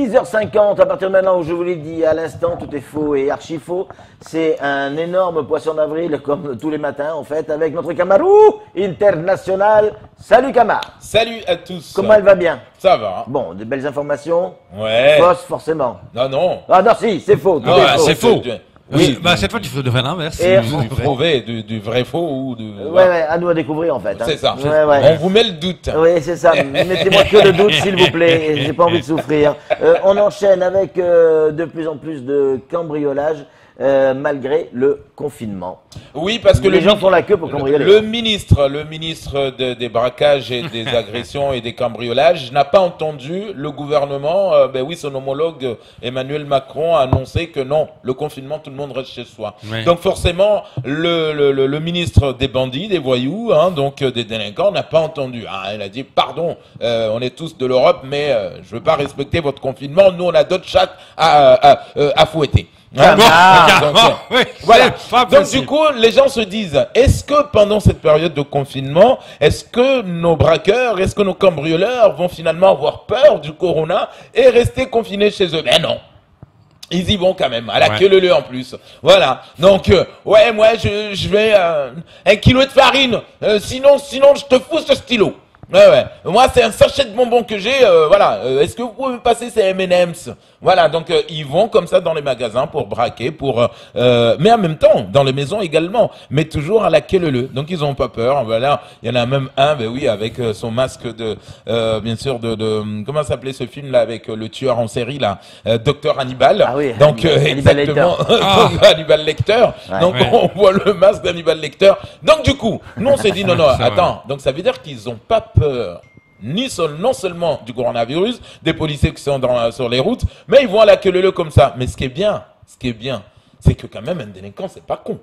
6h50, à partir de maintenant où je vous l'ai dit à l'instant, tout est faux et archi faux. C'est un énorme poisson d'avril, comme tous les matins en fait, avec notre Camarou international. Salut Camar. Salut à tous. Comment elle va bien? Ça va. Bon, de belles informations. Ouais. Fausses forcément. Non, non. Ah non, si, c'est faux. tout Non, est faux. c'est faux. Oui, bah cette fois tu devrais l'inverse. Et- Vous prouvez du vrai faux ou du... Ouais, à nous à découvrir en fait. hein. C'est ça. Ouais. On vous met le doute. Oui, c'est ça. Mettez-moi que le doute, s'il vous plaît. J'ai pas envie de souffrir. On enchaîne avec de plus en plus de cambriolage malgré le confinement. Oui, parce que Les gens font la queue pour cambrioler. Le ministre des braquages et des agressions et des cambriolages n'a pas entendu le gouvernement. Oui, son homologue Emmanuel Macron a annoncé que non, le confinement, tout le monde reste chez soi. Oui. Donc forcément, le ministre des bandits, des voyous, donc des délinquants, n'a pas entendu. Il a dit pardon, on est tous de l'Europe, mais je veux pas respecter votre confinement. Nous, on a d'autres chats à fouetter. Hein, voilà. Donc du coup, les gens se disent, est-ce que pendant cette période de confinement, est-ce que nos braqueurs, est-ce que nos cambrioleurs vont finalement avoir peur du corona et rester confinés chez eux? Ben non. Ils y vont quand même, à la queue leu en plus. Voilà. Donc, ouais, moi, je vais 1 kilo de farine. Sinon, je te fous ce stylo. Ouais. Moi, c'est un sachet de bonbons que j'ai. Voilà. Est-ce que vous pouvez me passer ces M&M's? Voilà. Donc, ils vont comme ça dans les magasins pour braquer, mais en même temps, dans les maisons également. Mais toujours à la queue leu. Donc, ils ont pas peur. Voilà. Il y en a même un, avec son masque bien sûr, comment s'appelait ce film là avec le tueur en série là, Docteur Hannibal. Ah oui. Donc, Hannibal exactement. Hannibal Lecter. Ouais. Donc, on voit le masque d'Hannibal Lecter. Donc, du coup, nous, on s'est dit, non, attends. Donc, ça veut dire qu'ils ont pas peur, non seulement du coronavirus, des policiers qui sont sur les routes, mais ils vont à la queue leu comme ça. Mais ce qui est bien, c'est que quand même, un délinquant, c'est pas con.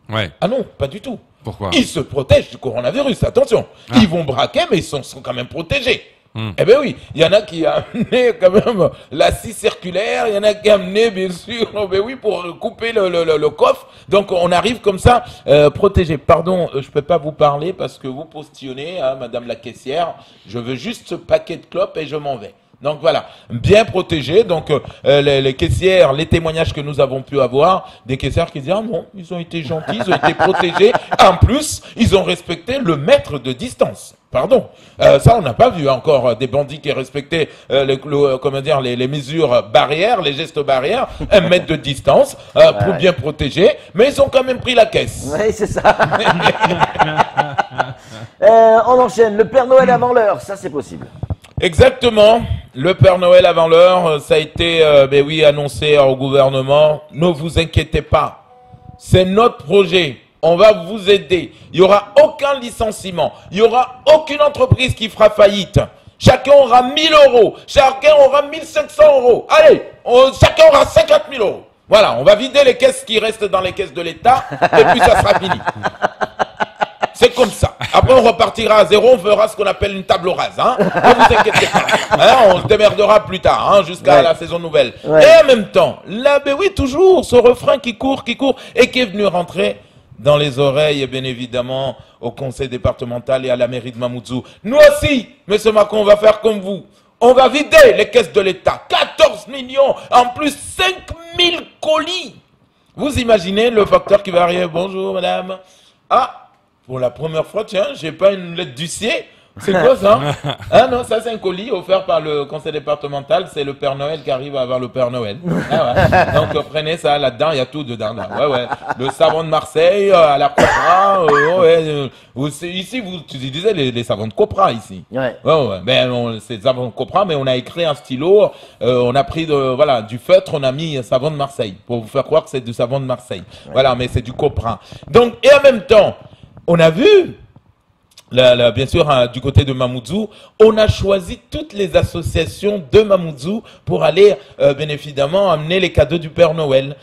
Ouais. Ah non, pas du tout. Pourquoi? Ils se protègent du coronavirus, attention. Ils vont braquer, mais ils sont quand même protégés. Eh ben oui, il y en a qui a amené quand même la scie circulaire, il y en a qui a amené bien sûr, pour couper le coffre. Donc on arrive comme ça protégé. Pardon, je peux pas vous parler parce que vous postillonnez, madame la caissière. Je veux juste ce paquet de clopes et je m'en vais. Donc voilà, bien protégé. Donc les caissières, les témoignages que nous avons pu avoir, des caissières qui disent ah non, ils ont été gentils, ils ont été protégés. En plus, ils ont respecté le mètre de distance. Pardon, ça on n'a pas vu encore des bandits qui respectaient les mesures barrières, les gestes barrières, 1 mètre de distance pour bien protéger, mais ils ont quand même pris la caisse. Oui, c'est ça. On enchaîne. Le Père Noël avant l'heure, ça c'est possible. Exactement. Le Père Noël avant l'heure, ça a été annoncé au gouvernement. Ne vous inquiétez pas. C'est notre projet. On va vous aider. Il n'y aura aucun licenciement. Il n'y aura aucune entreprise qui fera faillite. Chacun aura 1 000 euros. Chacun aura 1 500 euros. Allez, chacun aura 50 000 euros. Voilà, on va vider les caisses qui restent dans les caisses de l'État et puis ça sera fini. C'est comme ça. Après, on repartira à zéro, on fera ce qu'on appelle une table rase. Ne vous inquiétez pas. On se démerdera plus tard, jusqu'à la saison nouvelle. Ouais. Et en même temps, là, toujours, ce refrain qui court, et qui est venu rentrer dans les oreilles, bien évidemment, au conseil départemental et à la mairie de Mamoudzou. Nous aussi, monsieur Macron, on va faire comme vous. On va vider les caisses de l'État. 14 millions, en plus 5 000 colis. Vous imaginez le facteur qui va arriver. Bonjour, madame. Pour la première fois, tiens, j'ai pas une lettre d'huissier. C'est quoi ça? Non, ça c'est un colis offert par le conseil départemental. C'est le Père Noël qui arrive avant le Père Noël. Donc prenez ça, là-dedans, il y a tout dedans. Là. Le savon de Marseille, à la Copra. Ici, vous utilisez les savons de Copra ici. C'est savon de Copra, mais on a écrit un stylo. On a pris du feutre, on a mis savon de Marseille pour vous faire croire que c'est du savon de Marseille. Voilà, mais c'est du Copra. Donc, et en même temps, on a vu. Bien sûr, du côté de Mamoudzou, on a choisi toutes les associations de Mamoudzou pour aller, bien évidemment, amener les cadeaux du Père Noël.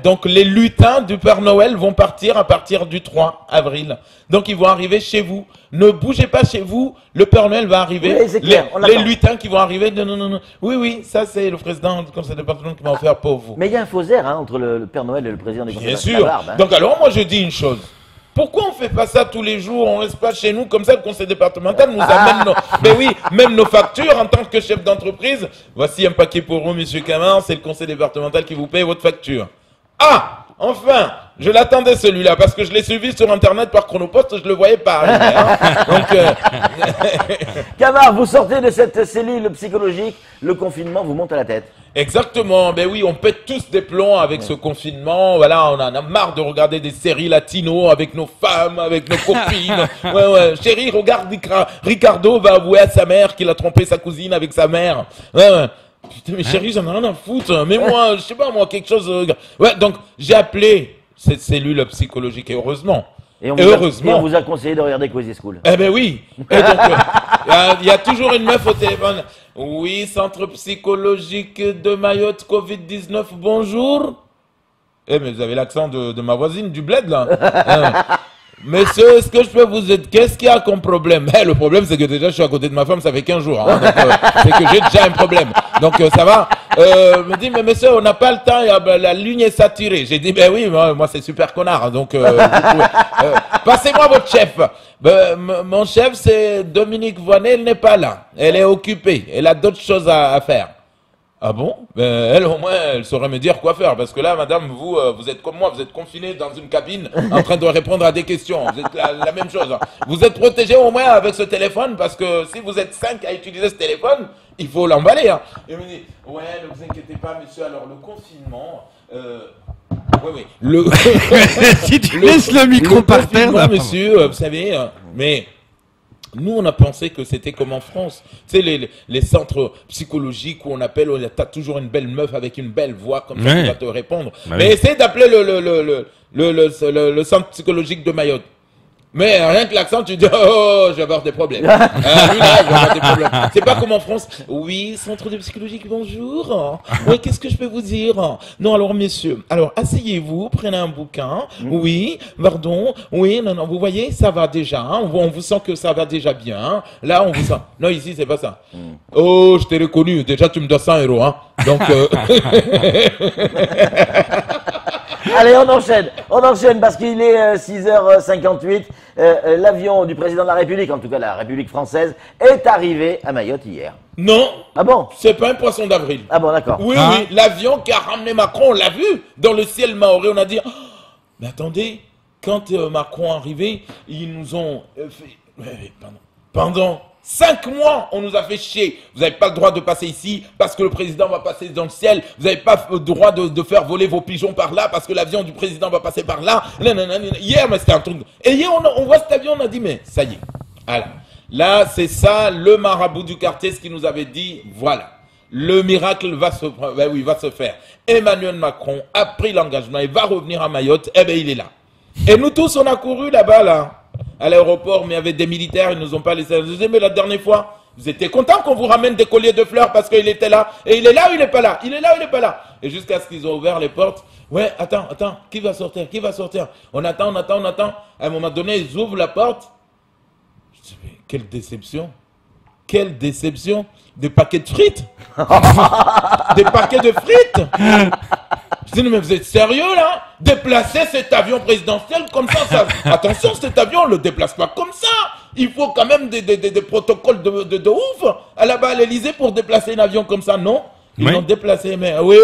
Donc les lutins du Père Noël vont partir à partir du 3 avril. Donc ils vont arriver chez vous. Ne bougez pas chez vous, le Père Noël va arriver. Oui, c'est clair, les lutins qui vont arriver, non. Oui, ça c'est le président du conseil départemental qui m'a offert pour vous. Mais il y a un faux air entre le Père Noël et le président du conseil Bien sûr. départemental. Donc alors moi je dis une chose. Pourquoi on fait pas ça tous les jours? On reste pas chez nous comme ça. Le conseil départemental nous amène mais oui, même nos factures en tant que chef d'entreprise. Voici un paquet pour vous, monsieur Camin. C'est le conseil départemental qui vous paye votre facture. Ah, enfin, je l'attendais celui-là parce que je l'ai suivi sur Internet par Chronopost, je le voyais pas arriver, hein. Donc, Camar, vous sortez de cette cellule psychologique, le confinement vous monte à la tête. exactement, ben oui, on pète tous des plombs avec ce confinement. Voilà, on en a marre de regarder des séries latino avec nos femmes, avec nos copines. Ouais, chérie, regarde, Ricardo va avouer à sa mère qu'il a trompé sa cousine avec sa mère. Ouais. Putain, mais chérie, j'en ai rien à foutre. Mais moi, je sais pas, moi, quelque chose. Ouais, donc j'ai appelé cette cellule psychologique et heureusement. Et on heureusement. vous a conseillé de regarder Crazy School. Eh ben oui. Et donc, il y a toujours une meuf au téléphone. Oui, centre psychologique de Mayotte, Covid-19, bonjour. Eh, mais vous avez l'accent de ma voisine du bled, là. Monsieur, est-ce que je peux vous aider? Qu'est-ce qu'il y a comme problème? Le problème, c'est que déjà, je suis à côté de ma femme, ça fait 15 jours. Hein, donc, c'est que j'ai déjà un problème. Donc, ça va. Me dit, mais monsieur, on n'a pas le temps, la ligne est saturée. J'ai dit, ben oui, moi c'est super connard. Donc, vous pouvez, passez-moi votre chef. Mon chef, c'est Dominique Voinet, elle n'est pas là. Elle est occupée. Elle a d'autres choses à faire. Ah bon? Elle, au moins, elle saurait me dire quoi faire. Parce que là, madame, vous êtes comme moi, vous êtes confiné dans une cabine en train de répondre à des questions. Vous êtes la même chose. Hein. Vous êtes protégé au moins avec ce téléphone parce que si vous êtes 5 à utiliser ce téléphone, il faut l'emballer. Hein. Et il me dit, ouais, ne vous inquiétez pas, monsieur, alors le confinement... oui. Si tu laisses le micro par terre, là. Monsieur, vous savez, mais... Nous, on a pensé que c'était comme en France. Tu sais, les centres psychologiques où on appelle, t'as toujours une belle meuf avec une belle voix comme ça qui va te répondre. Bah mais oui. essaye d'appeler le centre psychologique de Mayotte. Mais rien que l'accent, tu dis, oh, je vais avoir des problèmes. Lui, là, je vais avoir des problèmes. C'est pas comme en France. Oui, centre de psychologique, bonjour. Oui, qu'est-ce que je peux vous dire? Non, alors, messieurs, alors, asseyez-vous, prenez un bouquin. Oui, pardon. Oui, non, vous voyez, ça va déjà. Hein. On vous sent que ça va déjà bien. Là, on vous sent. Non, ici, c'est pas ça. Oh, je t'ai reconnu. Déjà, tu me dois 100 €, hein. Donc, Allez, on enchaîne parce qu'il est 6h58. L'avion du président de la République, en tout cas la République française, est arrivé à Mayotte hier. non. Ah bon? C'est pas un poisson d'avril. Ah bon, d'accord. Oui, l'avion qui a ramené Macron, on l'a vu dans le ciel maoré, on a dit, oh, mais attendez, quand Macron est arrivé, ils nous ont fait, pendant 5 mois, on nous a fait chier. Vous n'avez pas le droit de passer ici parce que le président va passer dans le ciel. Vous n'avez pas le droit de faire voler vos pigeons par là parce que l'avion du président va passer par là. Hier, mais c'était un truc. Et hier, on voit cet avion, on a dit, mais ça y est. Voilà. Là, c'est ça, le marabout du quartier, ce qu'il nous avait dit, voilà. Le miracle va se faire. Emmanuel Macron a pris l'engagement, il va revenir à Mayotte, eh bien, il est là. Et nous tous, on a couru là-bas, là, à l'aéroport, mais il y avait des militaires, ils nous ont pas laissé. Je disais, mais la dernière fois, vous étiez content qu'on vous ramène des colliers de fleurs parce qu'il était là. Et il est là ou il n'est pas là? Il est là ou il n'est pas là? Et jusqu'à ce qu'ils ont ouvert les portes. Ouais, attends, qui va sortir? Qui va sortir? On attend. À un moment donné, ils ouvrent la porte. Je dis, mais quelle déception. Quelle déception. Des paquets de frites. Des paquets de frites. Je dis, mais vous êtes sérieux là? Déplacer cet avion présidentiel comme ça, attention, cet avion, on le déplace pas comme ça. Il faut quand même des protocoles de ouf là-bas à l'Elysée pour déplacer un avion comme ça, non? Ils l'ont déplacé, mais oui.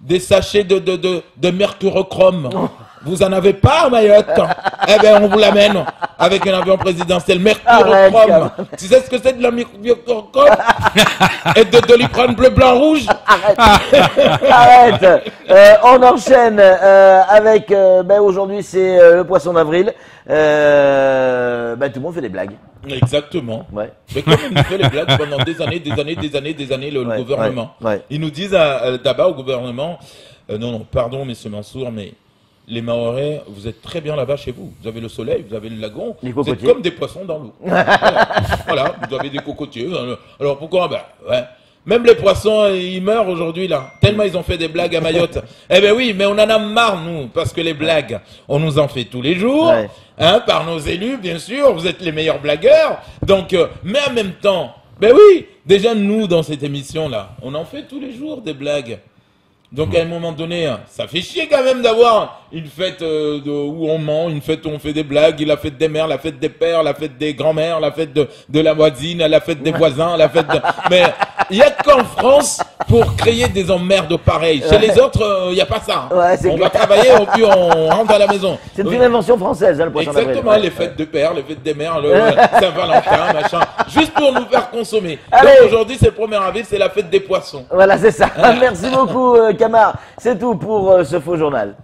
Des sachets de mercurochrome. Vous en avez pas à Mayotte? Eh bien, on vous l'amène avec un avion présidentiel mercurochrome. Tu sais ce que c'est de la mercurochrome? Et de doliprane bleu, blanc, rouge? Arrête. On enchaîne avec, aujourd'hui c'est le poisson d'avril. Tout le monde fait des blagues. Exactement. Ouais. Mais comme il nous fait les blagues pendant des années, le gouvernement. Ouais. Ils nous disent d'abord au gouvernement, non, pardon, monsieur Mansour, mais les Mahorais, vous êtes très bien là-bas chez vous. Vous avez le soleil, vous avez le lagon, vous êtes comme des poissons dans l'eau. Voilà, vous avez des cocotiers. Alors pourquoi? Même les poissons, ils meurent aujourd'hui, là. Tellement ils ont fait des blagues à Mayotte. Eh ben oui, mais on en a marre, nous, parce que les blagues, on nous en fait tous les jours, par nos élus, bien sûr. Vous êtes les meilleurs blagueurs. Donc, mais en même temps, ben oui, déjà nous, dans cette émission-là, on en fait tous les jours des blagues. Donc à un moment donné, ça fait chier quand même d'avoir une fête où on ment, une fête où on fait des blagues, la fête des mères, la fête des pères, la fête des grands-mères, la fête de la voisine, la fête des voisins, la fête de... Mais il y a qu'en France pour créer des emmerdes pareilles. Chez les autres, il n'y a pas ça. Ouais, c'est on clair. va travailler et puis on rentre à la maison. C'est Donc, une invention française, hein, le poisson d'avril. exactement, les fêtes de pères, les fêtes des mères, le Saint-Valentin, machin, juste pour nous faire consommer. Allez. Donc aujourd'hui, c'est le 1er avril, c'est la fête des poissons. Voilà, c'est ça. Merci beaucoup, Camar. C'est tout pour ce faux journal.